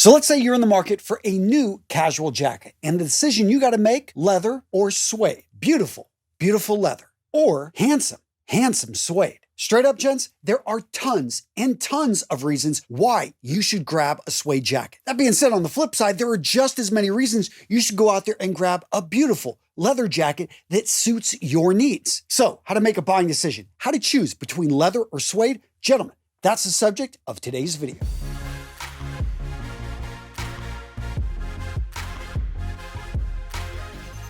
So let's say you're in the market for a new casual jacket, and the decision you got to make, leather or suede. Beautiful, beautiful leather. Or handsome, handsome suede. Straight up, gents, there are tons and tons of reasons why you should grab a suede jacket. That being said, on the flip side, there are just as many reasons you should go out there and grab a beautiful leather jacket that suits your needs. So, how to make a buying decision, how to choose between leather or suede? Gentlemen, that's the subject of today's video.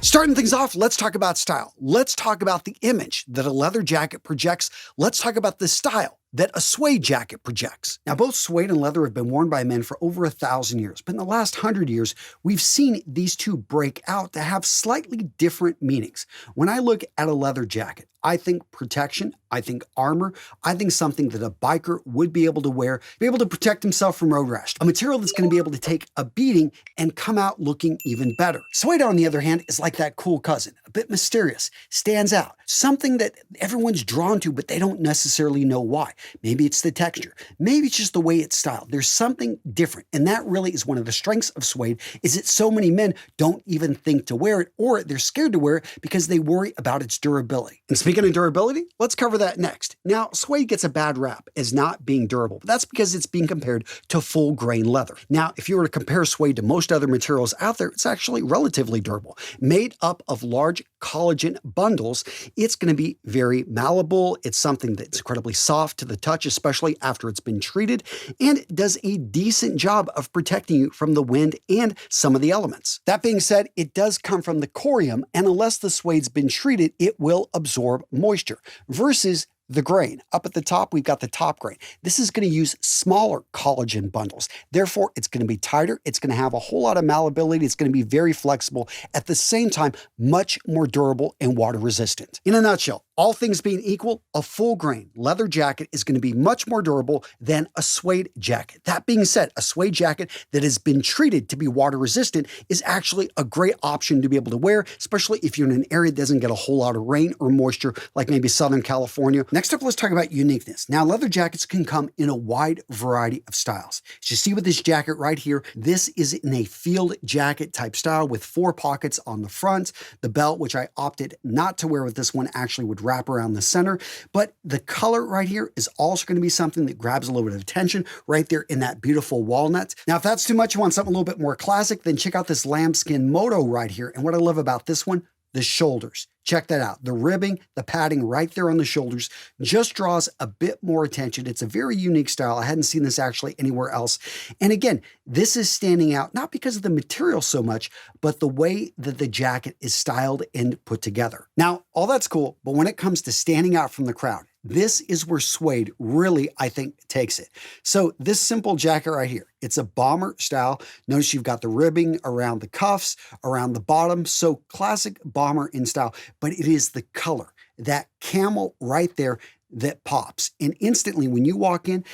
Starting things off, let's talk about style. Let's talk about the image that a leather jacket projects. Let's talk about the style that a suede jacket projects. Now, both suede and leather have been worn by men for over 1,000 years, but in the last 100 years, we've seen these two break out to have slightly different meanings. When I look at a leather jacket, I think protection, I think armor, I think something that a biker would be able to wear, be able to protect himself from road rash, a material that's going to be able to take a beating and come out looking even better. Suede, on the other hand, is like that cool cousin, a bit mysterious, stands out, something that everyone's drawn to, but they don't necessarily know why. Maybe it's the texture, maybe it's just the way it's styled. There's something different, and that really is one of the strengths of suede, is that so many men don't even think to wear it, or they're scared to wear it because they worry about its durability. And speaking of durability, let's cover that next. Now, suede gets a bad rap as not being durable, but that's because it's being compared to full grain leather. Now, if you were to compare suede to most other materials out there, it's actually relatively durable. Made up of large collagen bundles, it's going to be very malleable. It's something that's incredibly soft to the touch, especially after it's been treated, and it does a decent job of protecting you from the wind and some of the elements. That being said, it does come from the corium, and unless the suede's been treated, it will absorb moisture versus the grain. Up at the top, we've got the top grain. This is going to use smaller collagen bundles. Therefore, it's going to be tighter. It's going to have a whole lot of malleability. It's going to be very flexible. At the same time, much more durable and water resistant. In a nutshell, all things being equal, a full grain leather jacket is going to be much more durable than a suede jacket. That being said, a suede jacket that has been treated to be water resistant is actually a great option to be able to wear, especially if you're in an area that doesn't get a whole lot of rain or moisture, like maybe Southern California. Next up, let's talk about uniqueness. Now, leather jackets can come in a wide variety of styles. As you see with this jacket right here, this is in a field jacket type style with 4 pockets on the front. The belt, which I opted not to wear with this one, actually would wrap around the center, but the color right here is also going to be something that grabs a little bit of attention right there in that beautiful walnut. Now, if that's too much, you want something a little bit more classic, then check out this lambskin moto right here. And what I love about this one, the shoulders. Check that out. The ribbing, the padding right there on the shoulders just draws a bit more attention. It's a very unique style. I hadn't seen this actually anywhere else. And again, this is standing out not because of the material so much, but the way that the jacket is styled and put together. Now, all that's cool, but when it comes to standing out from the crowd, this is where suede really, I think, takes it. So this simple jacket right here, it's a bomber style. Notice you've got the ribbing around the cuffs, around the bottom. So classic bomber in style, but it is the color, that camel right there that pops. And instantly when you walk in,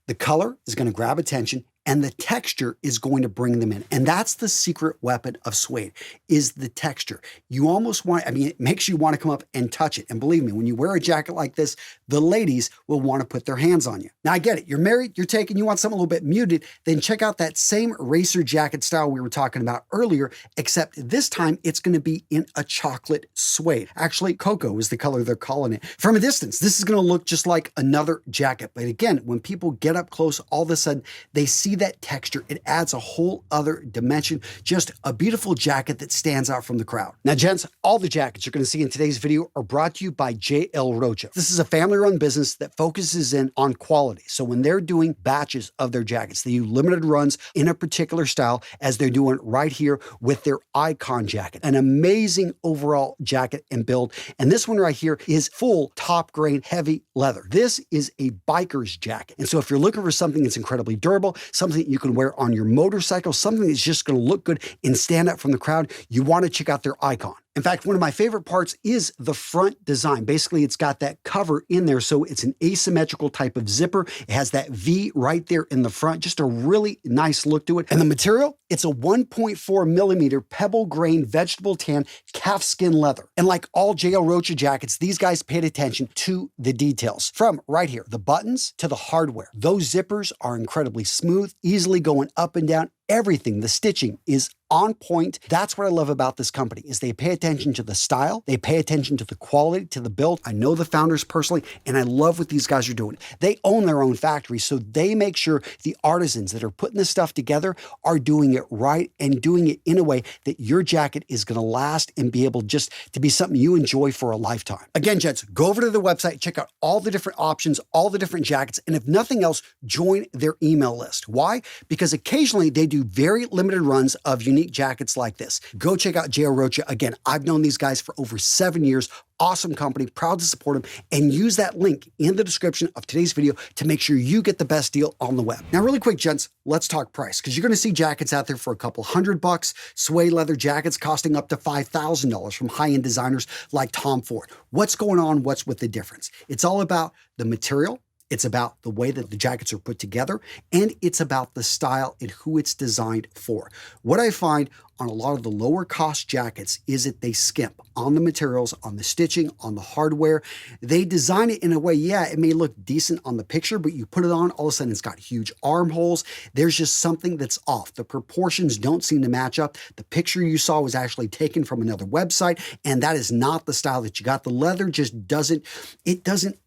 the color is going to grab attention and the texture is going to bring them in. And that's the secret weapon of suede, is the texture. You almost want, it makes you want to come up and touch it. And believe me, when you wear a jacket like this, the ladies will want to put their hands on you. Now, I get it. You're married, you're taken, you want something a little bit muted, then check out that same racer jacket style we were talking about earlier, except this time it's going to be in a chocolate suede. Actually, cocoa is the color they're calling it. From a distance, this is going to look just like another jacket. But again, when people get up close, all of a sudden they see that texture. It adds a whole other dimension. Just a beautiful jacket that stands out from the crowd. Now, gents, all the jackets you're going to see in today's video are brought to you by J.L. Rocha. This is a family-run business that focuses in on quality. So when they're doing batches of their jackets, they do limited runs in a particular style, as they're doing right here with their Icon jacket. An amazing overall jacket and build. And this one right here is full top grain heavy leather. This is a biker's jacket. And so if you're looking for something that's incredibly durable, something that you can wear on your motorcycle, something that's just going to look good and stand out from the crowd, you want to check out their Icon. In fact, one of my favorite parts is the front design. Basically, it's got that cover in there, so it's an asymmetrical type of zipper. It has that V right there in the front, just a really nice look to it. And the material, it's a 1.4 millimeter pebble grain vegetable tan calfskin leather. And like all J.L. Rocha jackets, these guys paid attention to the details. From right here, the buttons to the hardware. Those zippers are incredibly smooth, easily going up and down, everything, the stitching is on point. That's what I love about this company is they pay attention to the style, they pay attention to the quality, to the build. I know the founders personally, and I love what these guys are doing. They own their own factory, so they make sure the artisans that are putting this stuff together are doing it right and doing it in a way that your jacket is going to last and be able just to be something you enjoy for a lifetime. Again, gents, go over to the website, check out all the different options, all the different jackets, and if nothing else, join their email list. Why? Because occasionally they do very limited runs of unique jackets like this. Go check out J.O. Rocha. Again, I've known these guys for over 7 years. Awesome company, proud to support them, and use that link in the description of today's video to make sure you get the best deal on the web. Now, really quick, gents, let's talk price, because you're going to see jackets out there for a couple $100, suede leather jackets costing up to $5,000 from high-end designers like Tom Ford. What's going on? What's with the difference? It's all about the material. It's about the way that the jackets are put together, and it's about the style and who it's designed for. What I find on a lot of the lower cost jackets is that they skimp on the materials, on the stitching, on the hardware. They design it in a way, yeah, it may look decent on the picture, but you put it on, all of a sudden it's got huge armholes. There's just something that's off. The proportions don't seem to match up. The picture you saw was actually taken from another website, and that is not the style that you got. The leather just doesn't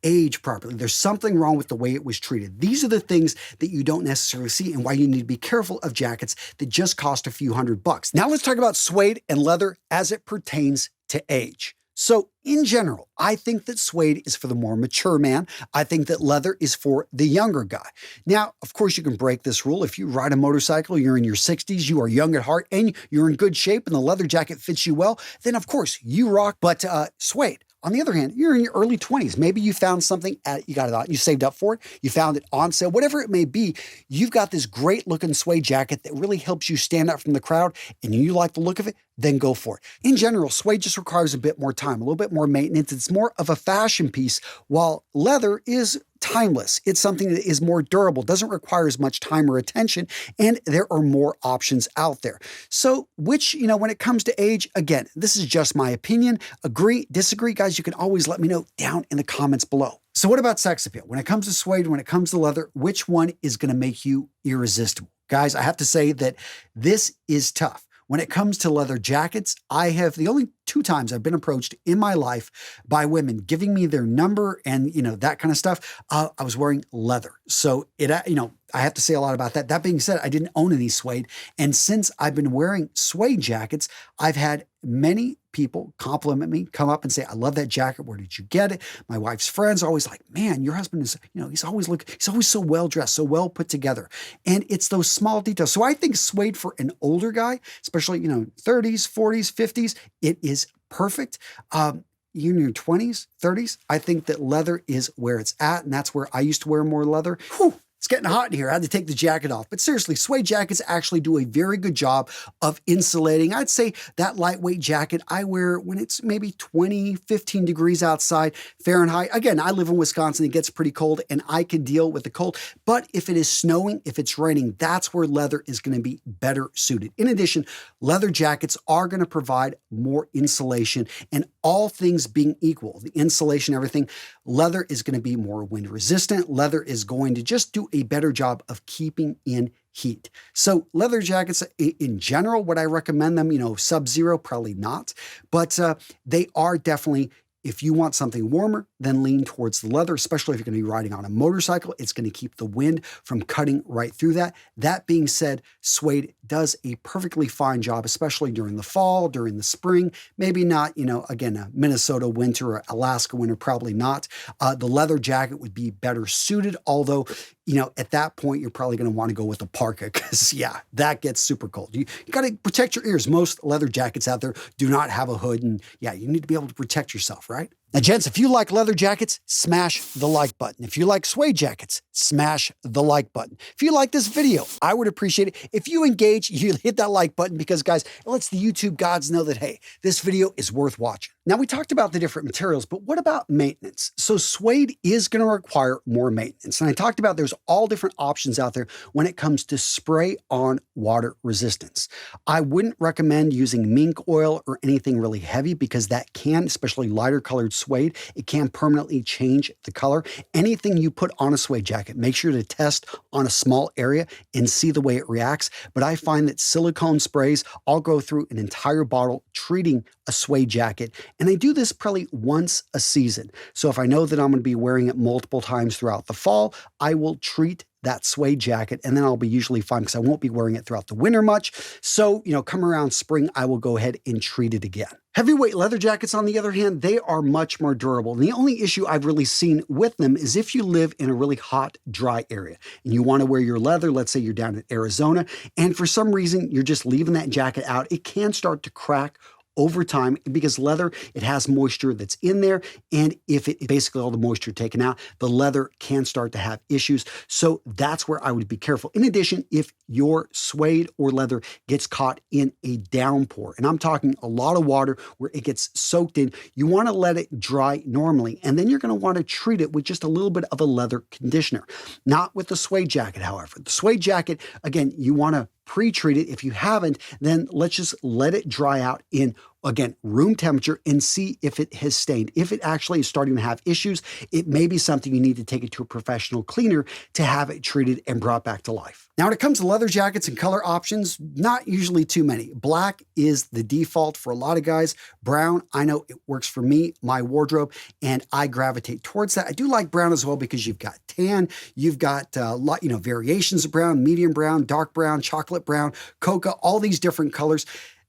age properly. There's something wrong with the way it was treated. These are the things that you don't necessarily see and why you need to be careful of jackets that just cost a few $100. Now let's talk about suede and leather as it pertains to age. So in general, I think that suede is for the more mature man. I think that leather is for the younger guy. Now, of course, you can break this rule. If you ride a motorcycle, you're in your 60s, you are young at heart, and you're in good shape, and the leather jacket fits you well, then of course you rock. But suede, on the other hand, you're in your early 20s. Maybe you found something, you got it on, you saved up for it, you found it on sale, whatever it may be, you've got this great looking suede jacket that really helps you stand out from the crowd, and you like the look of it, then go for it. In general, suede just requires a bit more time, a little bit more maintenance. It's more of a fashion piece, while leather is timeless. It's something that is more durable, doesn't require as much time or attention, and there are more options out there. So which, when it comes to age, again, this is just my opinion. Agree, disagree, guys, you can always let me know down in the comments below. So what about sex appeal? When it comes to suede, when it comes to leather, which one is going to make you irresistible? Guys, I have to say that this is tough. When it comes to leather jackets, I have the only 2 times I've been approached in my life by women giving me their number and, that kind of stuff. I was wearing leather. So I have to say a lot about that. That being said, I didn't own any suede. And since I've been wearing suede jackets, I've had many people compliment me, come up and say, I love that jacket. Where did you get it? My wife's friends are always like, man, your husband is, he's always so well dressed, so well put together. And it's those small details. So I think suede for an older guy, especially, 30s, 40s, 50s, it is perfect. You in your 20s, 30s, I think that leather is where it's at. And that's where I used to wear more leather. Whew. It's getting hot in here. I had to take the jacket off. But seriously, suede jackets actually do a very good job of insulating. I'd say that lightweight jacket I wear when it's maybe 20, 15 degrees outside Fahrenheit. Again, I live in Wisconsin. It gets pretty cold and I can deal with the cold. But if it is snowing, if it's raining, that's where leather is going to be better suited. In addition, leather jackets are going to provide more insulation, and all things being equal, the insulation, everything, leather is going to be more wind resistant. Leather is going to just do a better job of keeping in heat. So leather jackets in general, would I recommend them? Sub-zero, probably not, but they are definitely, if you want something warmer, then lean towards the leather, especially if you're going to be riding on a motorcycle. It's going to keep the wind from cutting right through that. That being said, suede does a perfectly fine job, especially during the fall, during the spring. Maybe not, again, a Minnesota winter or Alaska winter, probably not. The leather jacket would be better suited, although, at that point, you're probably going to want to go with a parka because, yeah, that gets super cold. You got to protect your ears. Most leather jackets out there do not have a hood, and yeah, you need to be able to protect yourself, right? Now, gents, if you like leather jackets, smash the like button. If you like suede jackets, smash the like button. If you like this video, I would appreciate it if you engage, you hit that like button because, guys, it lets the YouTube gods know that, hey, this video is worth watching. Now, we talked about the different materials, but what about maintenance? So suede is going to require more maintenance. And I talked about there's all different options out there when it comes to spray-on water resistance. I wouldn't recommend using mink oil or anything really heavy because that can, especially lighter colored suede, it can permanently change the color. Anything you put on a suede jacket, make sure to test on a small area and see the way it reacts. But I find that silicone sprays, I'll go through an entire bottle treating a suede jacket, and I do this probably once a season. So if I know that I'm going to be wearing it multiple times throughout the fall, I will treat that suede jacket, and then I'll be usually fine because I won't be wearing it throughout the winter much. So, come around spring, I will go ahead and treat it again. Heavyweight leather jackets, on the other hand, they are much more durable. And the only issue I've really seen with them is if you live in a really hot, dry area and you want to wear your leather, let's say you're down in Arizona, and for some reason you're just leaving that jacket out, it can start to crack over time because leather, it has moisture that's in there. And if it basically all the moisture taken out, the leather can start to have issues. So that's where I would be careful. In addition, if your suede or leather gets caught in a downpour, and I'm talking a lot of water where it gets soaked in, you want to let it dry normally. And then you're going to want to treat it with just a little bit of a leather conditioner. Not with the suede jacket, however. The suede jacket, again, you want to pre-treat it. If you haven't, then let's just let it dry out in, again, room temperature and see if it has stained. If it actually is starting to have issues, it may be something you need to take it to a professional cleaner to have it treated and brought back to life. Now, when it comes to leather jackets and color options, not usually too many. Black is the default for a lot of guys. Brown, I know it works for me, my wardrobe, and I gravitate towards that. I do like brown as well because you've got tan, you've got a lot, variations of brown, medium brown, dark brown, chocolate brown, coca, all these different colors.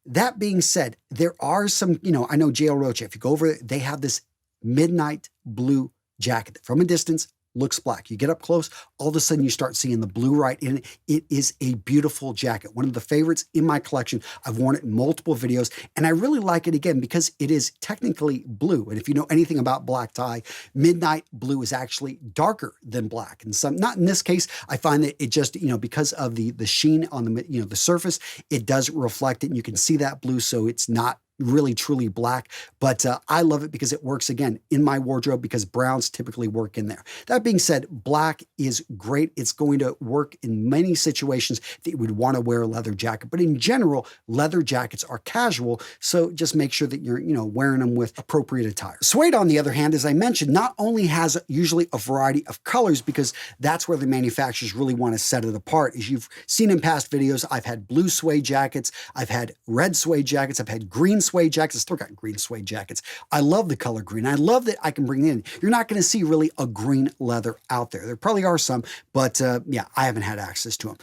That being said, there are some, I know J.L. Rocha, if you go over there, they have this midnight blue jacket that from a distance looks black. You get up close, all of a sudden you start seeing the blue right in it. It is a beautiful jacket. One of the favorites in my collection. I've worn it in multiple videos, and I really like it again because it is technically blue. And if you know anything about black tie, midnight blue is actually darker than black. And some, not in this case, I find that it just, because of the sheen on the, the surface, it does reflect it, and you can see that blue, so it's not really truly black, but I love it because it works again in my wardrobe because browns typically work in there. That being said, black is great. It's going to work in many situations that you would want to wear a leather jacket, but in general, leather jackets are casual, so just make sure that you're wearing them with appropriate attire. Suede, on the other hand, as I mentioned, not only has usually a variety of colors because that's where the manufacturers really want to set it apart. As you've seen in past videos, I've had blue suede jackets, I've had red suede jackets, I've had green suede jackets. I still got green suede jackets. I love the color green. I love that I can bring it in. You're not going to see really a green leather out there. There probably are some, but yeah, I haven't had access to them.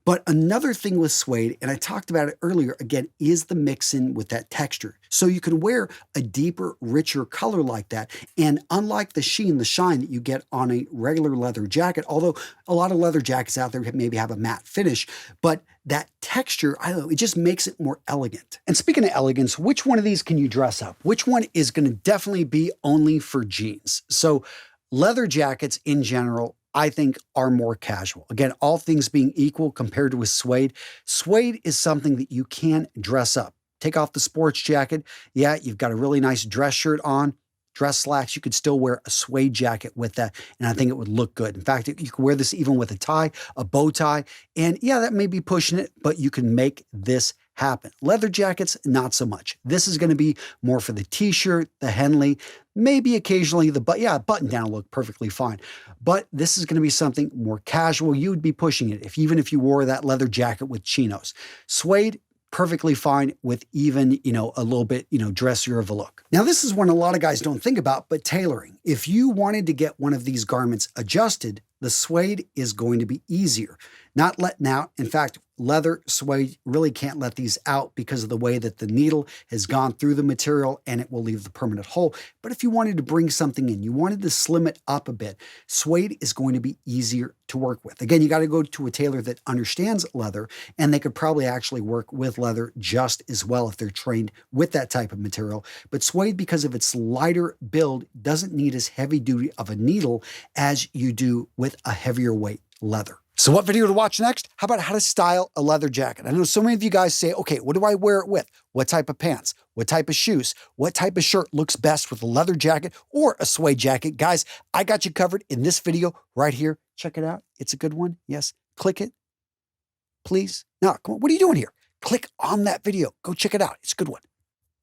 But another thing with suede, and I talked about it earlier, again, is the mix-in with that texture. So you can wear a deeper, richer color like that. And unlike the sheen, the shine that you get on a regular leather jacket, although a lot of leather jackets out there maybe have a matte finish, but that texture, I don't know, it just makes it more elegant. And speaking of elegance, which one of these can you dress up? Which one is going to definitely be only for jeans? So leather jackets in general, I think, are more casual. Again, all things being equal compared to a suede. Suede is something that you can dress up. Take off the sports jacket. Yeah, you've got a really nice dress shirt on, dress slacks. You could still wear a suede jacket with that, and I think it would look good. In fact, you can wear this even with a tie, a bow tie, and yeah, that may be pushing it, but you can make this happen. Leather jackets, not so much. This is going to be more for the t-shirt, the Henley, maybe occasionally the button down look perfectly fine. But this is going to be something more casual. You would be pushing it even if you wore that leather jacket with chinos. Suede, perfectly fine with even, a little bit, dressier of a look. Now, this is one a lot of guys don't think about, but tailoring. If you wanted to get one of these garments adjusted, the suede is going to be easier. Not letting out. In fact, leather, suede really can't let these out because of the way that the needle has gone through the material and it will leave the permanent hole. But if you wanted to bring something in, you wanted to slim it up a bit, suede is going to be easier to work with. Again, you got to go to a tailor that understands leather, and they could probably actually work with leather just as well if they're trained with that type of material. But suede, because of its lighter build, doesn't need as heavy duty of a needle as you do with a heavier weight leather. So what video to watch next? How about how to style a leather jacket? I know so many of you guys say, okay, what do I wear it with? What type of pants? What type of shoes? What type of shirt looks best with a leather jacket or a suede jacket? Guys, I got you covered in this video right here. Check it out. It's a good one. Yes. Click it. Please. No, come on. What are you doing here? Click on that video. Go check it out. It's a good one.